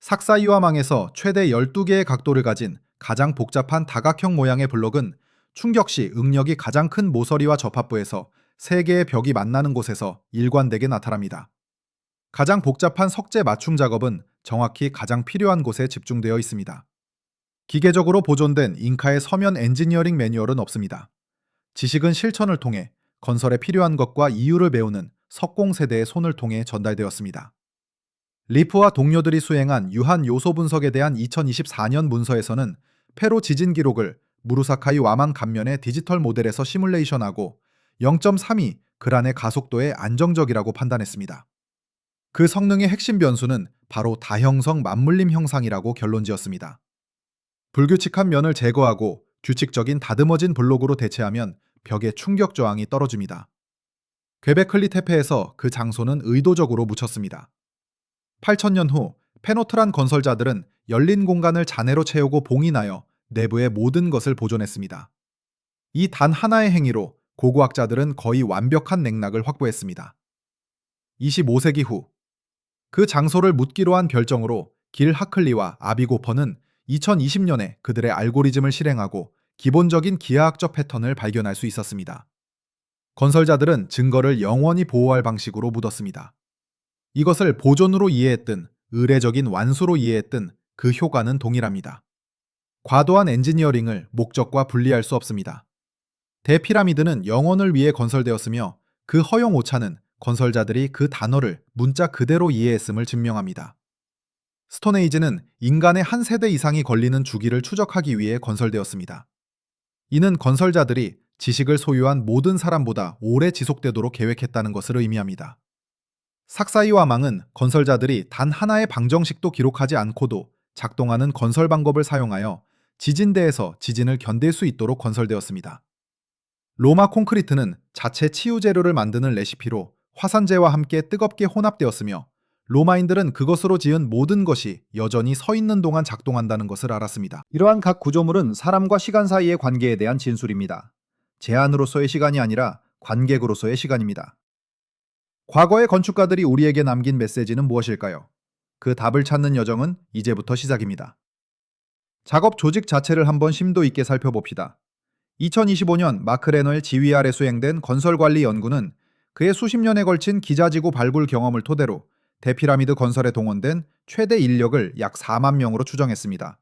S1: 삭사이와망에서 최대 12개의 각도를 가진 가장 복잡한 다각형 모양의 블록은 충격 시 응력이 가장 큰 모서리와 접합부에서 3개의 벽이 만나는 곳에서 일관되게 나타납니다. 가장 복잡한 석재 맞춤 작업은 정확히 가장 필요한 곳에 집중되어 있습니다. 기계적으로 보존된 잉카의 서면 엔지니어링 매뉴얼은 없습니다. 지식은 실천을 통해 건설에 필요한 것과 이유를 배우는 석공 세대의 손을 통해 전달되었습니다. 리프와 동료들이 수행한 유한 요소 분석에 대한 2024년 문서에서는 페로 지진 기록을 무르사카이 와망 감면의 디지털 모델에서 시뮬레이션하고 0.32 그란의 가속도에 안정적이라고 판단했습니다. 그 성능의 핵심 변수는 바로 다형성 맞물림 형상이라고 결론지었습니다. 불규칙한 면을 제거하고 규칙적인 다듬어진 블록으로 대체하면 벽의 충격 저항이 떨어집니다. 퀘베클리 테페에서 그 장소는 의도적으로 묻혔습니다. 8,000년 후 페노트란 건설자들은 열린 공간을 잔해로 채우고 봉인하여 내부의 모든 것을 보존했습니다. 이 단 하나의 행위로 고고학자들은 거의 완벽한 맥락을 확보했습니다. 25세기 후 그 장소를 묻기로 한 별정으로 길 하클리와 아비고퍼는 2020년에 그들의 알고리즘을 실행하고 기본적인 기하학적 패턴을 발견할 수 있었습니다. 건설자들은 증거를 영원히 보호할 방식으로 묻었습니다. 이것을 보존으로 이해했든 의례적인 완수로 이해했든 그 효과는 동일합니다. 과도한 엔지니어링을 목적과 분리할 수 없습니다. 대피라미드는 영원을 위해 건설되었으며 그 허용 오차는 건설자들이 그 단어를 문자 그대로 이해했음을 증명합니다. 스톤에이지는 인간의 한 세대 이상이 걸리는 주기를 추적하기 위해 건설되었습니다. 이는 건설자들이 지식을 소유한 모든 사람보다 오래 지속되도록 계획했다는 것을 의미합니다. 삭사이와망은 건설자들이 단 하나의 방정식도 기록하지 않고도 작동하는 건설 방법을 사용하여 지진대에서 지진을 견딜 수 있도록 건설되었습니다. 로마 콘크리트는 자체 치유 재료를 만드는 레시피로 화산재와 함께 뜨겁게 혼합되었으며 로마인들은 그것으로 지은 모든 것이 여전히 서 있는 동안 작동한다는 것을 알았습니다. 이러한 각 구조물은 사람과 시간 사이의 관계에 대한 진술입니다. 제한으로서의 시간이 아니라 관객으로서의 시간입니다. 과거의 건축가들이 우리에게 남긴 메시지는 무엇일까요? 그 답을 찾는 여정은 이제부터 시작입니다. 작업 조직 자체를 한번 심도 있게 살펴봅시다. 2025년 마크 레너의 지휘 아래 수행된 건설관리 연구는 그의 수십 년에 걸친 기자지구 발굴 경험을 토대로 대피라미드 건설에 동원된 최대 인력을 약 4만 명으로 추정했습니다.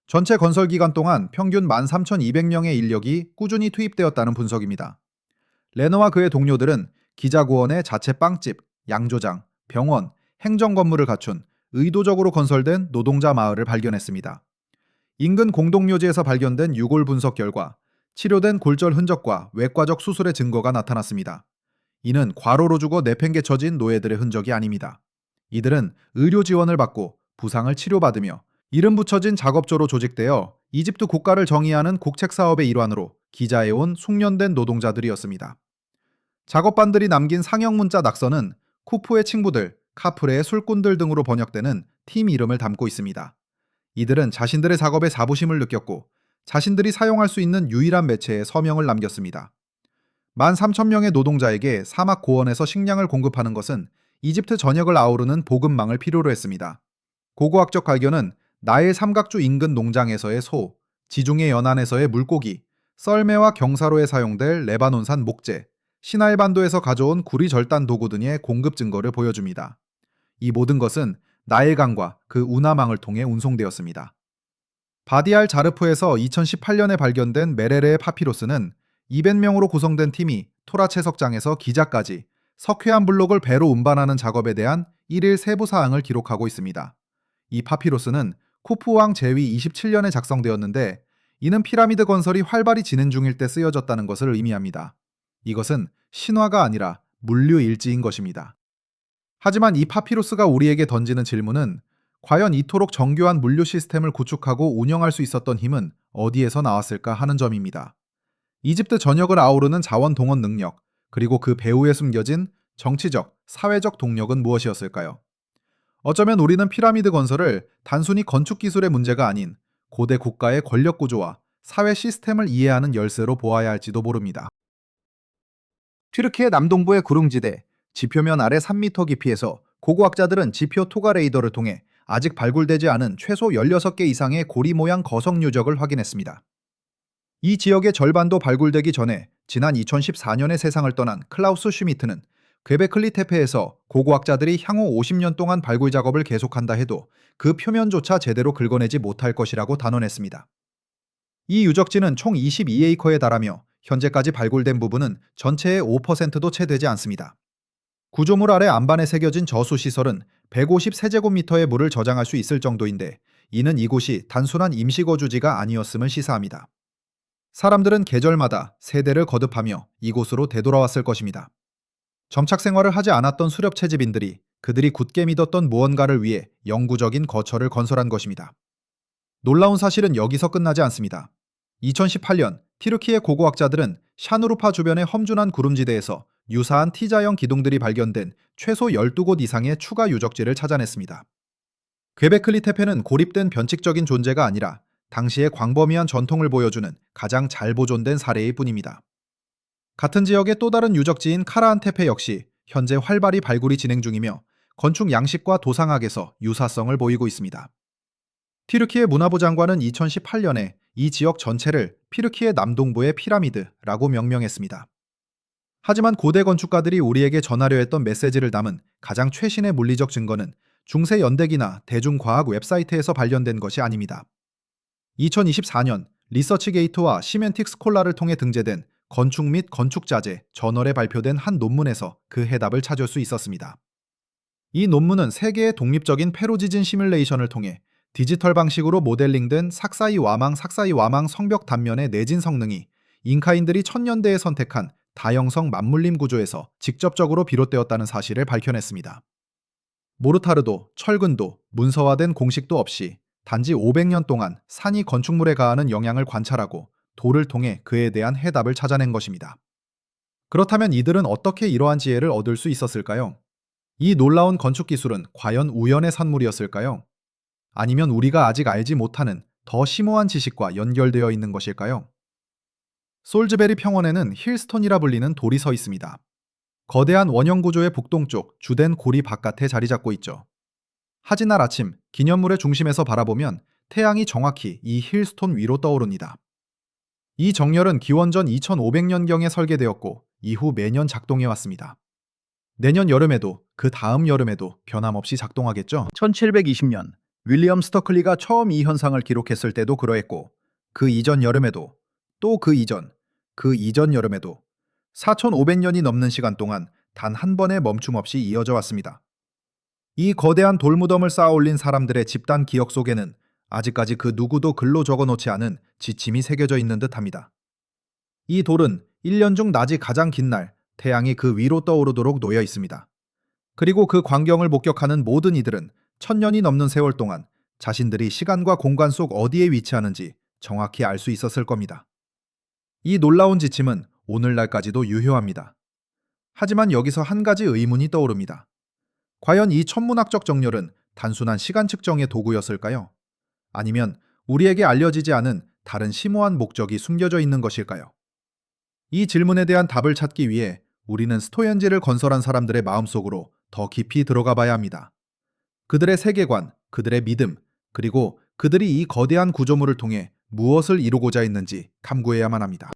S1: 전체 건설 기간 동안 평균 13,200명의 인력이 꾸준히 투입되었다는 분석입니다. 레너와 그의 동료들은 기자구원의 자체 빵집, 양조장, 병원, 행정 건물을 갖춘 의도적으로 건설된 노동자 마을을 발견했습니다. 인근 공동묘지에서 발견된 유골 분석 결과 치료된 골절 흔적과 외과적 수술의 증거가 나타났습니다. 이는 과로로 죽어 내팽개쳐진 노예들의 흔적이 아닙니다. 이들은 의료 지원을 받고 부상을 치료받으며 이름 붙여진 작업조로 조직되어 이집트 국가를 정의하는 국책 사업의 일환으로 기자해온 숙련된 노동자들이었습니다. 작업반들이 남긴 상형 문자 낙서는 쿠프의 친구들, 카프레의 술꾼들 등으로 번역되는 팀 이름을 담고 있습니다. 이들은 자신들의 작업에 자부심을 느꼈고 자신들이 사용할 수 있는 유일한 매체에 서명을 남겼습니다. 13,000명의 노동자에게 사막 고원에서 식량을 공급하는 것은 이집트 전역을 아우르는 보급망을 필요로 했습니다. 고고학적 발견은 나일 삼각주 인근 농장에서의 소, 지중해 연안에서의 물고기, 썰매와 경사로에 사용될 레바논산 목재, 시나이 반도에서 가져온 구리 절단 도구 등의 공급 증거를 보여줍니다. 이 모든 것은 나일강과 그 운하망을 통해 운송되었습니다. 바디알 자르프에서 2018년에 발견된 메레레의 파피루스는 200명으로 구성된 팀이 토라 채석장에서 기자까지 석회암 블록을 배로 운반하는 작업에 대한 1일 세부 사항을 기록하고 있습니다. 이 파피루스는 쿠프왕 제위 27년에 작성되었는데 이는 피라미드 건설이 활발히 진행 중일 때 쓰여졌다는 것을 의미합니다. 이것은 신화가 아니라 물류 일지인 것입니다. 하지만 이 파피루스가 우리에게 던지는 질문은 과연 이토록 정교한 물류 시스템을 구축하고 운영할 수 있었던 힘은 어디에서 나왔을까 하는 점입니다. 이집트 전역을 아우르는 자원 동원 능력, 그리고 그 배후에 숨겨진 정치적, 사회적 동력은 무엇이었을까요? 어쩌면 우리는 피라미드 건설을 단순히 건축 기술의 문제가 아닌 고대 국가의 권력 구조와 사회 시스템을 이해하는 열쇠로 보아야 할지도 모릅니다. 튀르키예 남동부의 구릉지대, 지표면 아래 3m 깊이에서 고고학자들은 지표 토가 레이더를 통해 아직 발굴되지 않은 최소 16개 이상의 고리 모양 거성 유적을 확인했습니다. 이 지역의 절반도 발굴되기 전에 지난 2014년에 세상을 떠난 클라우스 슈미트는 퀘베클리 테페에서 고고학자들이 향후 50년 동안 발굴 작업을 계속한다 해도 그 표면조차 제대로 긁어내지 못할 것이라고 단언했습니다. 이 유적지는 총 22에이커에 달하며 현재까지 발굴된 부분은 전체의 5%도 채 되지 않습니다. 구조물 아래 안반에 새겨진 저수시설은 150세제곱미터의 물을 저장할 수 있을 정도인데 이는 이곳이 단순한 임시거주지가 아니었음을 시사합니다. 사람들은 계절마다 세대를 거듭하며 이곳으로 되돌아왔을 것입니다. 점착 생활을 하지 않았던 수렵 채집인들이 그들이 굳게 믿었던 무언가를 위해 영구적인 거처를 건설한 것입니다. 놀라운 사실은 여기서 끝나지 않습니다. 2018년 튀르키예 고고학자들은 샤누루파 주변의 험준한 구름지대에서 유사한 T자형 기둥들이 발견된 최소 12곳 이상의 추가 유적지를 찾아냈습니다. 퀘베클리 테페는 고립된 변칙적인 존재가 아니라 당시의 광범위한 전통을 보여주는 가장 잘 보존된 사례일 뿐입니다. 같은 지역의 또 다른 유적지인 카라한 테페 역시 현재 활발히 발굴이 진행 중이며 건축 양식과 도상학에서 유사성을 보이고 있습니다. 튀르키예 문화부 장관은 2018년에 이 지역 전체를 튀르키예 남동부의 피라미드라고 명명했습니다. 하지만 고대 건축가들이 우리에게 전하려 했던 메시지를 담은 가장 최신의 물리적 증거는 중세 연대기나 대중과학 웹사이트에서 발견된 것이 아닙니다. 2024년 리서치 게이트와 시멘틱 스콜라를 통해 등재된 건축 및 건축자재 저널에 발표된 한 논문에서 그 해답을 찾을 수 있었습니다. 이 논문은 세계의 독립적인 페루 지진 시뮬레이션을 통해 디지털 방식으로 모델링된 삭사이 와망 성벽 단면의 내진 성능이 잉카인들이 천년대에 선택한 다형성 맞물림 구조에서 직접적으로 비롯되었다는 사실을 밝혀냈습니다. 모르타르도, 철근도, 문서화된 공식도 없이 단지 500년 동안 산이 건축물에 가하는 영향을 관찰하고 돌을 통해 그에 대한 해답을 찾아낸 것입니다. 그렇다면 이들은 어떻게 이러한 지혜를 얻을 수 있었을까요? 이 놀라운 건축 기술은 과연 우연의 산물이었을까요? 아니면 우리가 아직 알지 못하는 더 심오한 지식과 연결되어 있는 것일까요? 솔즈베리 평원에는 힐스톤이라 불리는 돌이 서 있습니다. 거대한 원형 구조의 북동쪽 주된 고리 바깥에 자리 잡고 있죠. 하지날 아침 기념물의 중심에서 바라보면 태양이 정확히 이 힐스톤 위로 떠오릅니다. 이 정렬은 기원전 2500년경에 설계되었고 이후 매년 작동해 왔습니다. 내년 여름에도 그 다음 여름에도 변함없이 작동하겠죠. 1720년 윌리엄 스터클리가 처음 이 현상을 기록했을 때도 그러했고 그 이전 여름에도 또 그 이전 여름에도 4500년이 넘는 시간 동안 단 한 번의 멈춤 없이 이어져 왔습니다. 이 거대한 돌무덤을 쌓아 올린 사람들의 집단 기억 속에는 아직까지 그 누구도 글로 적어놓지 않은 지침이 새겨져 있는 듯합니다. 이 돌은 1년 중 낮이 가장 긴 날 태양이 그 위로 떠오르도록 놓여 있습니다. 그리고 그 광경을 목격하는 모든 이들은 1000년이 넘는 세월 동안 자신들이 시간과 공간 속 어디에 위치하는지 정확히 알 수 있었을 겁니다. 이 놀라운 지침은 오늘날까지도 유효합니다. 하지만 여기서 한 가지 의문이 떠오릅니다. 과연 이 천문학적 정렬은 단순한 시간 측정의 도구였을까요? 아니면 우리에게 알려지지 않은 다른 심오한 목적이 숨겨져 있는 것일까요? 이 질문에 대한 답을 찾기 위해 우리는 스토현지를 건설한 사람들의 마음속으로 더 깊이 들어가 봐야 합니다. 그들의 세계관, 그들의 믿음, 그리고 그들이 이 거대한 구조물을 통해 무엇을 이루고자 했는지 탐구해야만 합니다.